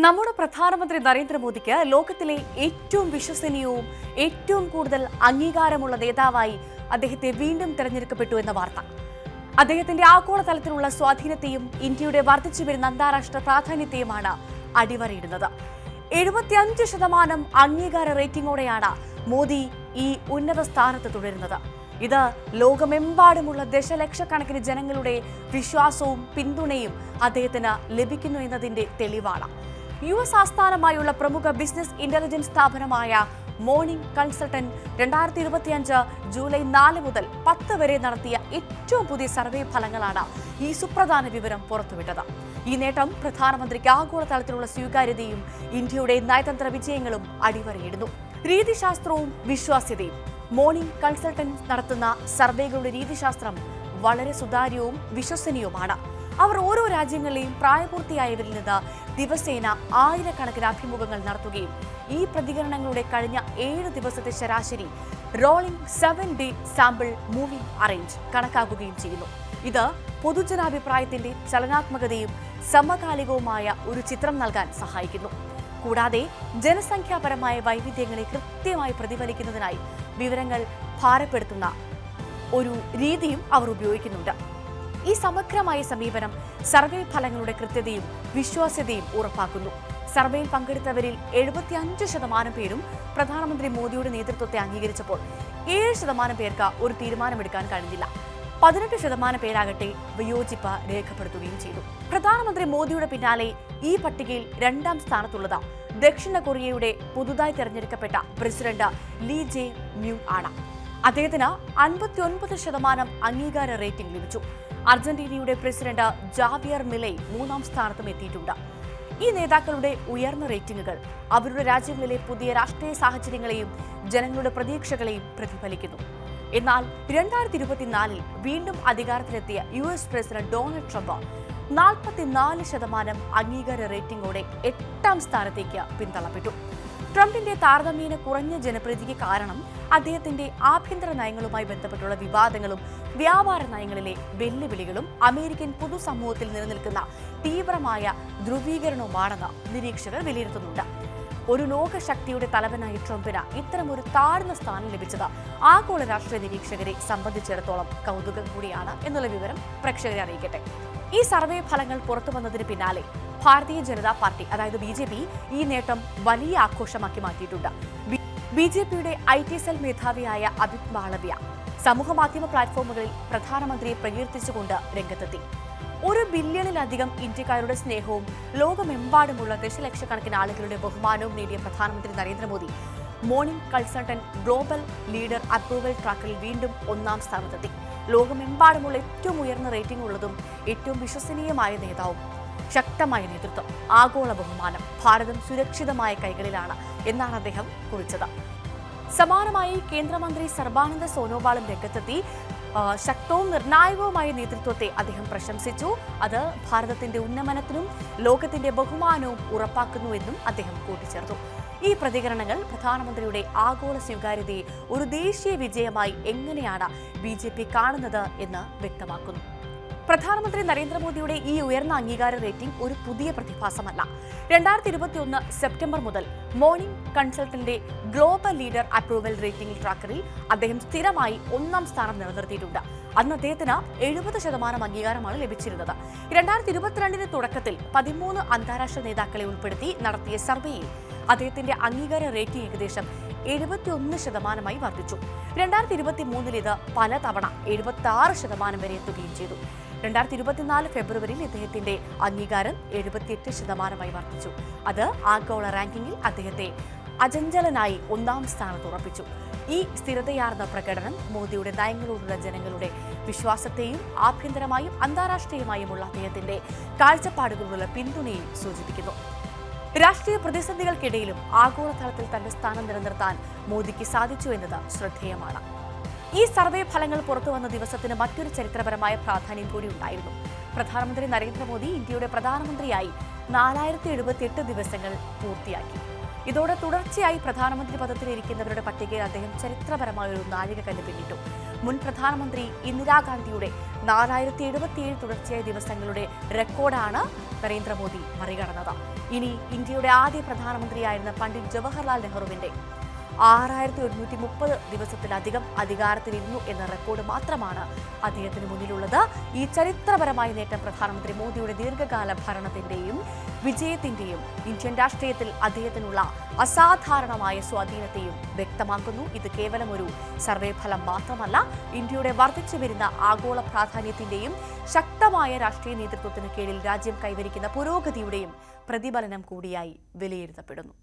നമ്മുടെ പ്രധാനമന്ത്രി നരേന്ദ്രമോദിക്ക് ലോകത്തിലെ ഏറ്റവും വിശ്വസനീയവും ഏറ്റവും കൂടുതൽ അംഗീകാരമുള്ള നേതാവായി അദ്ദേഹത്തെ വീണ്ടും തെരഞ്ഞെടുക്കപ്പെട്ടു എന്ന വാർത്ത അദ്ദേഹത്തിന്റെ ആഗോളതലത്തിലുള്ള സ്വാധീനത്തെയും ഇന്ത്യയുടെ വർദ്ധിച്ചു വരുന്ന അന്താരാഷ്ട്ര പ്രാധാന്യത്തെയുമാണ് അടിവരയിടുന്നത്. 75% അംഗീകാര റേറ്റിംഗോടെയാണ് മോദി ഈ ഉന്നത സ്ഥാനത്ത് തുടരുന്നത്. ഇത് ലോകമെമ്പാടുമുള്ള ദശലക്ഷക്കണക്കിന് ജനങ്ങളുടെ വിശ്വാസവും പിന്തുണയും അദ്ദേഹത്തിന് ലഭിക്കുന്നു എന്നതിന്റെ തെളിവാണ്. US ആസ്ഥാനമായുള്ള പ്രമുഖ ബിസിനസ് ഇന്റലിജൻസ് സ്ഥാപനമായ മോർണിംഗ് കൺസൾട്ടന്റ് 2025 ജൂലൈ 4 മുതൽ 10 വരെ നടത്തിയ ഏറ്റവും പുതിയ സർവേ ഫലങ്ങളാണ് ഈ സുപ്രധാന വിവരം പുറത്തുവിട്ടത്. ഈ നേട്ടം പ്രധാനമന്ത്രിക്ക് ആഗോളതലത്തിലുള്ള സ്വീകാര്യതയും ഇന്ത്യയുടെ നയതന്ത്ര വിജയങ്ങളും അടിവരയിടുന്നു. രീതിശാസ്ത്രവും വിശ്വാസ്യതയും. മോർണിംഗ് കൺസൾട്ടന്റ് നടത്തുന്ന സർവേകളുടെ രീതിശാസ്ത്രം വളരെ സുതാര്യവും വിശ്വസനീയവുമാണ്. അവർ ഓരോ രാജ്യങ്ങളിലെയും പ്രായപൂർത്തിയായവരിൽ നിന്ന് ദിവസേന ആയിരക്കണക്കിന് അഭിമുഖങ്ങൾ നടത്തുകയും ഈ പ്രതികരണങ്ങളുടെ കഴിഞ്ഞ 7 ദിവസത്തെ ശരാശരി rolling 7-day sample moving arrange കണക്കാക്കുകയും ചെയ്യുന്നു. ഇത് പൊതുജനാഭിപ്രായത്തിന്റെ ചലനാത്മകതയും സമകാലികവുമായ ഒരു ചിത്രം നൽകാൻ സഹായിക്കുന്നു. കൂടാതെ ജനസംഖ്യാപരമായ വൈവിധ്യങ്ങളെ കൃത്യമായി പ്രതിഫലിക്കുന്നതിനായി വിവരങ്ങൾ ഭാരപ്പെടുത്തുന്ന ഒരു രീതിയും അവർ ഉപയോഗിക്കുന്നുണ്ട്. ഈ സമഗ്രമായ സമീപനം സർവേ ഫലങ്ങളുടെ കൃത്യതയും വിശ്വാസ്യതയും ഉറപ്പാക്കുന്നു. സർവേയിൽ പങ്കെടുത്തവരിൽ 75% പേരും പ്രധാനമന്ത്രി മോദിയുടെ നേതൃത്വത്തെ അംഗീകരിച്ചപ്പോൾ 7% പേർക്ക് ഒരു തീരുമാനമെടുക്കാൻ കഴിഞ്ഞില്ല. 18% പേരാകട്ടെ വിയോജിപ്പ് രേഖപ്പെടുത്തുകയും ചെയ്തു. പ്രധാനമന്ത്രി മോദിയുടെ പിന്നാലെ ഈ പട്ടികയിൽ 2ാം സ്ഥാനത്തുള്ളത് ദക്ഷിണ കൊറിയയുടെ പുതുതായി തെരഞ്ഞെടുക്കപ്പെട്ട പ്രസിഡന്റ് ലീ ജെ മ്യൂങ് ആണ്. അദ്ദേഹത്തിന് 59% അംഗീകാര റേറ്റിംഗ് ലഭിച്ചു. അർജന്റീനയുടെ പ്രസിഡന്റ് ജാവിയർ മിലൈ 3ാം സ്ഥാനത്തും എത്തിയിട്ടുണ്ട്. ഈ നേതാക്കളുടെ ഉയർന്ന റേറ്റിംഗുകൾ അവരുടെ രാജ്യങ്ങളിലെ പുതിയ രാഷ്ട്രീയ സാഹചര്യങ്ങളെയും ജനങ്ങളുടെ പ്രതീക്ഷകളെയും പ്രതിഫലിക്കുന്നു. എന്നാൽ 2024 വീണ്ടും അധികാരത്തിലെത്തിയ US പ്രസിഡന്റ് ഡൊണാൾഡ് ട്രംപ് 44% അംഗീകാര റേറ്റിംഗോടെ 8ാം സ്ഥാനത്തേക്ക് പിന്തള്ളപ്പെട്ടു. ട്രംപിന്റെ താരതമ്യേന കുറഞ്ഞ ജനപ്രീതിക്ക് കാരണം അദ്ദേഹത്തിന്റെ ആഭ്യന്തര നയങ്ങളുമായി ബന്ധപ്പെട്ടുള്ള വിവാദങ്ങളും വ്യാപാര നയങ്ങളിലെ വെല്ലുവിളികളും അമേരിക്കൻ പൊതുസമൂഹത്തിൽ നിലനിൽക്കുന്ന തീവ്രമായ ധ്രുവീകരണവുമാണെന്ന് നിരീക്ഷകർ വിലയിരുത്തുന്നുണ്ട്. ഒരു ലോകശക്തിയുടെ തലവനായി ട്രംപിന് ഇത്തരമൊരു താഴ്ന്ന സ്ഥാനം ലഭിച്ചത് ആഗോള രാഷ്ട്രീയ നിരീക്ഷകരെ സംബന്ധിച്ചിടത്തോളം കൗതുകം കൂടിയാണ് എന്നുള്ള വിവരം പ്രേക്ഷകരെ അറിയിക്കട്ടെ. ഈ സർവേ ഫലങ്ങൾ പുറത്തു വന്നതിന് പിന്നാലെ ഭാരതീയ ജനതാ പാർട്ടി അതായത് BJP ഈ നേട്ടം വലിയ ആഘോഷമാക്കി മാറ്റിയിട്ടുണ്ട്. BJPയുടെ IT സെൽ മേധാവിയായ അഭിത് മാളവ്യ സമൂഹമാധ്യമ പ്ലാറ്റ്ഫോമുകളിൽ പ്രധാനമന്ത്രിയെ പ്രകീർത്തിച്ചുകൊണ്ട് രംഗത്തെത്തി. 1 ബില്യണിലധികം ഇന്ത്യക്കാരുടെ സ്നേഹവും ലോകമെമ്പാടുമുള്ള ദശലക്ഷക്കണക്കിന് ആളുകളുടെ ബഹുമാനവും നേടിയ പ്രധാനമന്ത്രി Narendra Modi morning consultant global leader approval ട്രാക്കിൽ വീണ്ടും 1ാം സ്ഥാനത്തെത്തി. ലോകമെമ്പാടുമുള്ള ഏറ്റവും ഉയർന്ന റേറ്റിംഗ് ഉള്ളതും ഏറ്റവും വിശ്വസനീയമായ നേതാവും ശക്തമായ നേതൃത്വം, ആഗോള ബഹുമാനം, ഭാരതം സുരക്ഷിതമായ കൈകളിലാണ് എന്നാണ് അദ്ദേഹം കുറിച്ചത്. സമാനമായി കേന്ദ്രമന്ത്രി സർബാനന്ദ സോനോവാളും രംഗത്തെത്തി ശക്തവും നിർണായകവുമായ നേതൃത്വത്തെ അദ്ദേഹം പ്രശംസിച്ചു. അത് ഭാരതത്തിന്റെ ഉന്നമനത്തിനും ലോകത്തിന്റെ ബഹുമാനവും ഉറപ്പാക്കുന്നുവെന്നും അദ്ദേഹം കൂട്ടിച്ചേർത്തു. ഈ പ്രതികരണങ്ങൾ പ്രധാനമന്ത്രിയുടെ ആഗോള സ്വീകാര്യതയെ ഒരു ദേശീയ വിജയമായി എങ്ങനെയാണ് BJP കാണുന്നത് എന്ന് വ്യക്തമാക്കുന്നു. പ്രധാനമന്ത്രി നരേന്ദ്രമോദിയുടെ ഈ ഉയർന്ന അംഗീകാര റേറ്റിംഗ് ഒരു പുതിയ പ്രതിഭാസമല്ല. 2021 സെപ്റ്റംബർ മുതൽ മോർണിംഗ് കൺസൾട്ടന്റിന്റെ ഗ്ലോബൽ ലീഡർ അപ്രൂവൽ റേറ്റിംഗ് ട്രാക്കറിൽ അദ്ദേഹം സ്ഥിരമായി 1ാം സ്ഥാനം നിലനിർത്തിയിട്ടുണ്ട്. അന്ന് അദ്ദേഹത്തിന് 70% അംഗീകാരമാണ് ലഭിച്ചിരുന്നത്. 2022 തുടക്കത്തിൽ 13 അന്താരാഷ്ട്ര നേതാക്കളെ ഉൾപ്പെടുത്തി നടത്തിയ സർവേയിൽ അദ്ദേഹത്തിന്റെ അംഗീകാര റേറ്റിംഗ് ഏകദേശം 71% വർദ്ധിച്ചു. 2023 ഇത് പലതവണ 76% വരെ എത്തുകയും ചെയ്തു. 2024 ഫെബ്രുവരിയിൽ ഇദ്ദേഹത്തിന്റെ അംഗീകാരം 78% വർദ്ധിച്ചു. അത് ആഗോള റാങ്കിങ്ങിൽ അദ്ദേഹത്തെ അചഞ്ചലനായി 1ാം സ്ഥാനത്ത് ഉറപ്പിച്ചു. ഈ സ്ഥിരതയാർന്ന പ്രകടനം മോദിയുടെ നയങ്ങളോടുള്ള ജനങ്ങളുടെ വിശ്വാസത്തെയും ആഭ്യന്തരമായും അന്താരാഷ്ട്രീയമായുമുള്ള അദ്ദേഹത്തിന്റെ കാഴ്ചപ്പാടുകളുള്ള പിന്തുണയും സൂചിപ്പിക്കുന്നു. രാഷ്ട്രീയ പ്രതിസന്ധികൾക്കിടയിലും ആഗോളതലത്തിൽ തന്റെ സ്ഥാനം നിലനിർത്താൻ മോദിക്ക് സാധിച്ചു എന്നത് ശ്രദ്ധേയമാണ്. ഈ സർവേ ഫലങ്ങൾ പുറത്തുവന്ന ദിവസത്തിന് മറ്റൊരു ചരിത്രപരമായ പ്രാധാന്യം കൂടി ഉണ്ടായിരുന്നു. പ്രധാനമന്ത്രി നരേന്ദ്രമോദി ഇന്ത്യയുടെ പ്രധാനമന്ത്രിയായി 4078 ദിവസങ്ങൾ പൂർത്തിയാക്കി. ഇതോടെ തുടർച്ചയായി പ്രധാനമന്ത്രി പദത്തിലിരിക്കുന്നവരുടെ പട്ടികയിൽ അദ്ദേഹം ചരിത്രപരമായ ഒരു നാഴികക്കല്ല് പിന്നിട്ടു. മുൻ പ്രധാനമന്ത്രി ഇന്ദിരാഗാന്ധിയുടെ 4077 തുടർച്ചയായ ദിവസങ്ങളുടെ റെക്കോർഡാണ് നരേന്ദ്രമോദി മറികടന്നത്. ഇനി ഇന്ത്യയുടെ ആദ്യ പ്രധാനമന്ത്രിയായിരുന്ന പണ്ഡിറ്റ് ജവഹർലാൽ നെഹ്റുവിന്റെ 6130 ദിവസത്തിലധികം അധികാരത്തിലിരുന്നു എന്ന റെക്കോർഡ് മാത്രമാണ് അദ്ദേഹത്തിന് മുന്നിലുള്ളത്. ഈ ചരിത്രപരമായ നേട്ടം പ്രധാനമന്ത്രി മോദിയുടെ ദീർഘകാല ഭരണത്തിന്റെയും വിജയത്തിന്റെയും ഇന്ത്യൻ രാഷ്ട്രീയത്തിൽ അദ്ദേഹത്തിനുള്ള അസാധാരണമായ സ്വാധീനത്തെയും വ്യക്തമാക്കുന്നു. ഇത് കേവലം ഒരു സർവേ ഫലം മാത്രമല്ല, ഇന്ത്യയുടെ വർദ്ധിച്ചു വരുന്ന ആഗോള പ്രാധാന്യത്തിന്റെയും ശക്തമായ രാഷ്ട്രീയ നേതൃത്വത്തിന് കീഴിൽ രാജ്യം കൈവരിക്കുന്ന പുരോഗതിയുടെയും പ്രതിഫലനം കൂടിയായി വിലയിരുത്തപ്പെടുന്നു.